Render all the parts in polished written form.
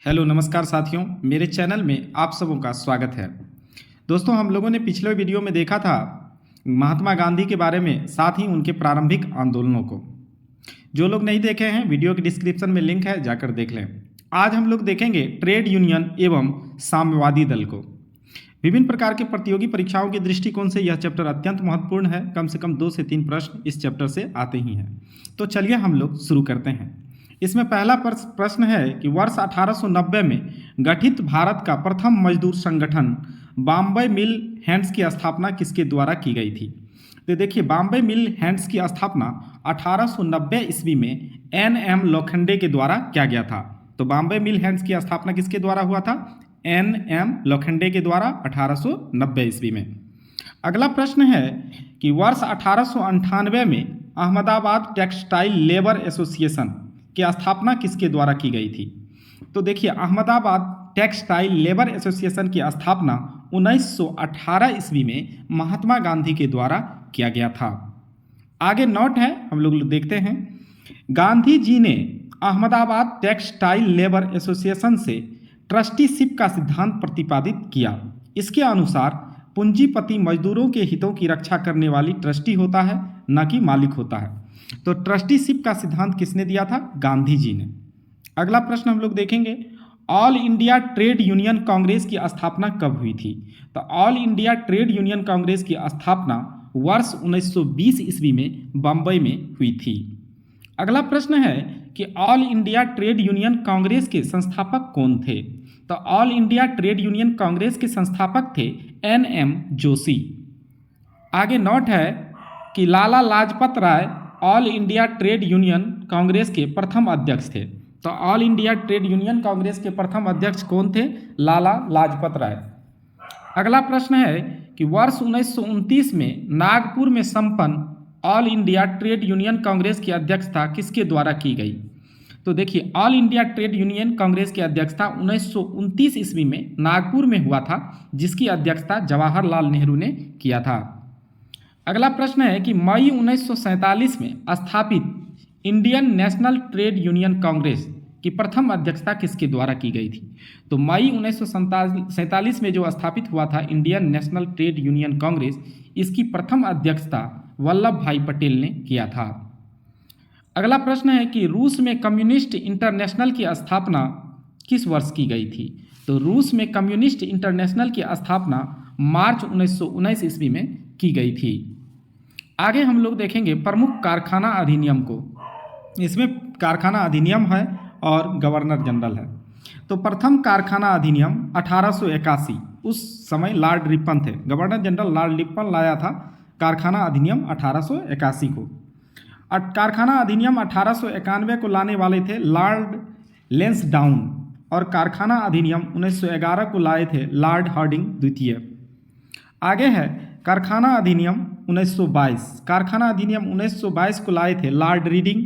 Hello नमस्कार साथियों, मेरे चैनल में आप सबों का स्वागत है। दोस्तों, हम लोगों ने पिछले वीडियो में देखा था महात्मा गांधी के बारे में, साथ ही उनके प्रारंभिक आंदोलनों को। जो लोग नहीं देखे हैं, वीडियो के डिस्क्रिप्शन में लिंक है, जाकर देख लें। आज हम लोग देखेंगे ट्रेड यूनियन एवं साम्यवादी दल को। विभिन्न प्रकार के प्रतियोगी परीक्षाओं के दृष्टिकोण से यह चैप्टर अत्यंत महत्वपूर्ण है। कम से कम 2 से 3 प्रश्न इस चैप्टर से आते ही हैं। तो चलिए हम लोग शुरू करते हैं। इसमें पहला प्रश्न है कि वर्ष 1890 में गठित भारत का प्रथम मजदूर संगठन बॉम्बे मिल हैंड्स की स्थापना किसके द्वारा की गई थी। तो देखिए, बॉम्बे मिल हैंड्स की स्थापना 1890 ईस्वी में एन.एम. लोखंडे के द्वारा किया गया था। तो बॉम्बे मिल हैंड्स की स्थापना किसके द्वारा हुआ था? एन.एम. लोखंडे के द्वारा 1890 ईस्वी में। अगला प्रश्न है कि वर्ष 1898 में अहमदाबाद टेक्सटाइल लेबर एसोसिएशन की स्थापना किसके द्वारा की गई थी। तो देखिए, अहमदाबाद टेक्सटाइल लेबर एसोसिएशन की स्थापना 1918 ईस्वी में महात्मा गांधी के द्वारा किया गया था। आगे नोट है, हम लोग देखते हैं। गांधी जी ने अहमदाबाद टेक्सटाइल लेबर एसोसिएशन से ट्रस्टीशिप का सिद्धांत प्रतिपादित किया। इसके अनुसार पूंजीपति मजदूरों के हितों की रक्षा करने वाली ट्रस्टी होता है, न कि मालिक होता है। तो ट्रस्टीशिप का सिद्धांत किसने दिया था? गांधी जी ने। अगला प्रश्न हम लोग देखेंगे, all India Trade Union Congress की स्थापना कब हुई थी। तो All India Trade Union Congress की स्थापना वर्ष 1920 ईस्वी में बम्बई में हुई थी। अगला प्रश्न है कि All India Trade Union Congress के संस्थापक कौन थे। तो All India Trade Union Congress के संस्थापक थे एन.एम. जोशी। आगे नोट है कि Lala Lajpat Rai All India Trade Union Congress के प्रथम अध्यक्ष थे। तो All India Trade Union Congress के प्रथम अध्यक्ष कौन थे? लाला लाजपत राय। अगला प्रश्न है कि वर्ष 1929 में नागपुर में संपन्न all India Trade Union Congress की अध्यक्षता किसके द्वारा की गई। तो देखिए, all India Trade Union Congress की अध्यक्षता 1929 ईस्वी में नागपुर में हुआ था, जिसकी अध्यक्षता जवाहरलाल नेहरू ने किया था। अगला प्रश्न है कि मई 1947 में स्थापित Indian national trade Union Congress की प्रथम अध्यक्षता किसके द्वारा की गई थी। तो मई 1947 में जो स्थापित हुआ था Indian national trade Union Congress, इसकी प्रथम अध्यक्षता वल्लभ भाई पटेल ने किया था। अगला प्रश्न है कि रूस में कम्युनिस्ट इंटरनेशनल की स्थापना किस वर्ष की गई थी। तो रूस में कम्युनिस्ट इंटरनेशनल की स्थापना मार्च 1919 ईस्वी में की गई थी। आगे हम लोग देखेंगे प्रमुख कारखाना अधिनियम को। इसमें कारखाना अधिनियम है और गवर्नर जनरल है। तो प्रथम कारखाना अधिनियम 1881, उस समय लॉर्ड रिपन थे, गवर्नर जनरल लॉर्ड रिपन लाया था कारखाना अधिनियम 1881 को। कारखाना अधिनियम 1891 को लाने वाले थे लॉर्ड लेंसडाउन, और कारखाना अधिनियम 1911 को लाए थे लॉर्ड हार्डिंग द्वितीय। आगे है कारखाना अधिनियम 1922। कारखाना अधिनियम 1922 को लाए थे लॉर्ड रीडिंग।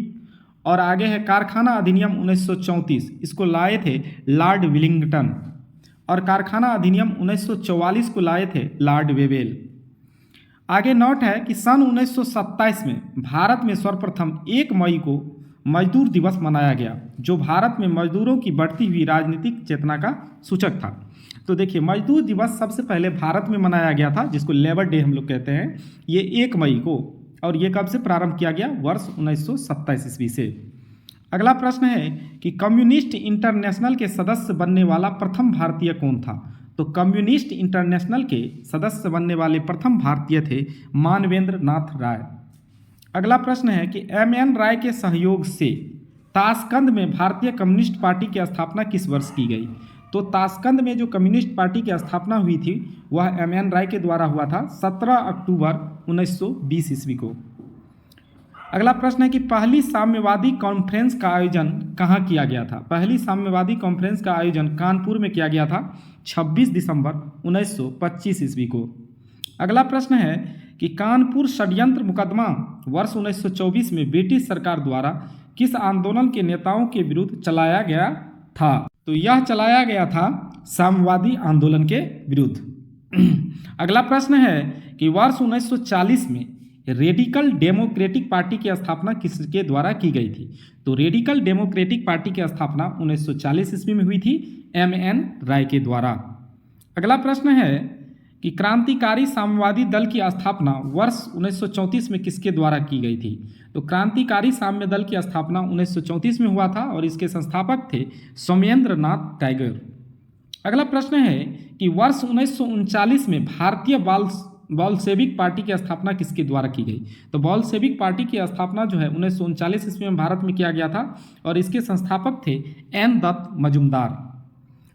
और आगे है कारखाना अधिनियम 1934, इसको लाए थे लॉर्ड विलिंगटन। और कारखाना अधिनियम 1944 को लाए थे लॉर्ड वेवेल। आगे नोट है कि सन 1927 में भारत में सर्वप्रथम 1 मई को मजदूर दिवस मनाया गया, जो भारत में मजदूरों की बढ़ती हुई राजनीतिक चेतना का सूचक था। तो देखिए, मजदूर दिवस सबसे पहले भारत में मनाया गया था, जिसको लेबर डे हम लोग कहते हैं, ये 1 मई को। और ये कब से प्रारंभ किया गया? वर्ष 1927 ईस्वी से। अगला प्रश्न है कि कम्युनिस्ट इंटरनेशनल के सदस्य बनने वाला प्रथम भारतीय कौन था। तो कम्युनिस्ट इंटरनेशनल के सदस्य बनने वाले प्रथम भारतीय थे मानवेंद्र नाथ राय। अगला प्रश्न है कि एम.एन. राय के सहयोग से ताशकंद में भारतीय कम्युनिस्ट पार्टी की स्थापना किस वर्ष की गई। तो ताशकंद में जो कम्युनिस्ट पार्टी की स्थापना हुई थी वह एम.एन. राय के द्वारा हुआ था 17 अक्टूबर 1920 ईस्वी को। अगला प्रश्न है कि पहली साम्यवादी कॉन्फ्रेंस का आयोजन कहाँ किया गया था। पहली साम्यवादी कॉन्फ्रेंस का आयोजन कानपुर में किया गया था 26 दिसंबर 1925 ईस्वी को। अगला प्रश्न है कि कानपुर षड्यंत्र मुकदमा वर्ष 1924 में ब्रिटिश सरकार द्वारा किस आंदोलन के नेताओं के विरुद्ध चलाया गया था। तो यह चलाया गया था साम्यवादी आंदोलन के विरुद्ध। अगला प्रश्न है कि वर्ष 1940 में रेडिकल डेमोक्रेटिक पार्टी की स्थापना किसके द्वारा की गई थी? तो रेडिकल डेमोक्रेटिक पार्टी की स्थापना 1940 ईस्वी में हुई थी एम.एन. राय के द्वारा। अगला प्रश्न है कि क्रांतिकारी साम्यवादी दल की स्थापना वर्ष 1934 में किसके द्वारा की गई थी? तो क्रांतिकारी साम्य दल की स्थापना 1934 में हुआ था और इसके संस्थापक थे सोमेंद्र नाथ टैगोर। अगला प्रश्न है कि वर्ष 1939 में भारतीय बोल्शेविक पार्टी की स्थापना किसके द्वारा की गई? तो बोल्शेविक पार्टी की स्थापना जो है 1939 ईस्वी में भारत में किया गया था और इसके संस्थापक थे एन दत्त मजुमदार।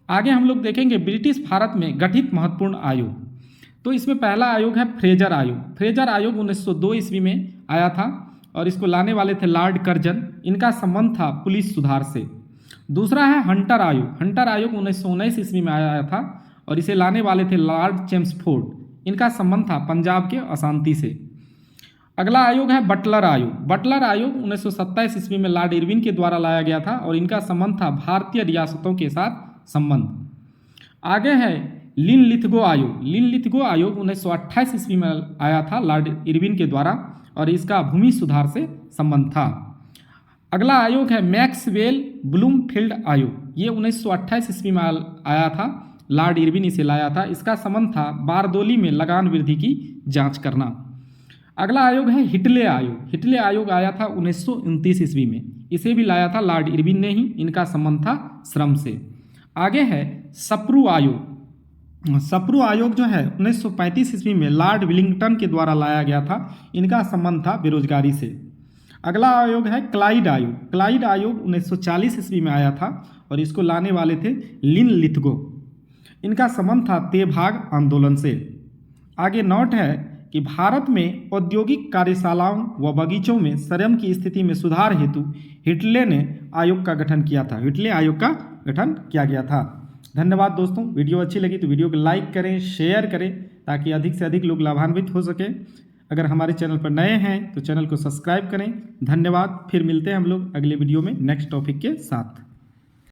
आगे हम लोग देखेंगे ब्रिटिश भारत में गठित महत्वपूर्ण आयोग। तो इसमें पहला आयोग है फ्रेजर आयोग। फ्रेजर आयोग 1902 ईस्वी में आया था और इसको लाने वाले थे लॉर्ड कर्जन। इनका संबंध था पुलिस सुधार से। दूसरा है हंटर आयोग। हंटर आयोग 1919 ईस्वी में आया था और इसे लाने वाले थे लॉर्ड चेम्सफोर्ड। इनका संबंध था पंजाब के अशांति से। अगला आयोग है बटलर आयोग। बटलर आयोग 1927 ईस्वी में लॉर्ड इरविन के द्वारा लाया गया था और इनका संबंध था भारतीय रियासतों के साथ संबंध। आगे है लिनलिथगो आयोग। लिनलिथगो आयोग 1928 ईस्वी में आया था लॉर्ड इरविन के द्वारा और इसका भूमि सुधार से संबंध था। अगला आयोग है मैक्सवेल ब्लूमफील्ड आयोग। ये 1928 ईस्वी में आया था, लॉर्ड इरविन इसे लाया था। इसका संबंध था बारदोली में लगान वृद्धि की जांच करना। अगला आयोग है हिटले आयोग। हिटले आयोग आया था 1929 ईस्वी में। इसे भी लाया था लॉर्ड इरविन ने ही। इनका संबंध था श्रम से। आगे है सप्रू आयोग। सप्रू आयोग जो है 1935 ईस्वी में लॉर्ड विलिंगटन के द्वारा लाया गया था। इनका संबंध था बेरोजगारी से। अगला आयोग है क्लाइड आयोग। क्लाइड आयोग 1940 ईस्वी में आया था और इसको लाने वाले थे लिनलिथगो। इनका संबंध था तेभाग आंदोलन से। आगे नोट है कि भारत में औद्योगिक कार्यशालाओं व बगीचों में श्रम की स्थिति में सुधार हेतु हिटले ने आयोग का गठन किया था। हिटले आयोग का गठन किया गया था। धन्यवाद दोस्तों। वीडियो अच्छी लगी तो वीडियो को लाइक करें, शेयर करें ताकि अधिक से अधिक लोग लाभान्वित हो सकें। अगर हमारे चैनल पर नए हैं तो चैनल को सब्सक्राइब करें। धन्यवाद। फिर मिलते हैं हम लोग अगले वीडियो में नेक्स्ट टॉपिक के साथ।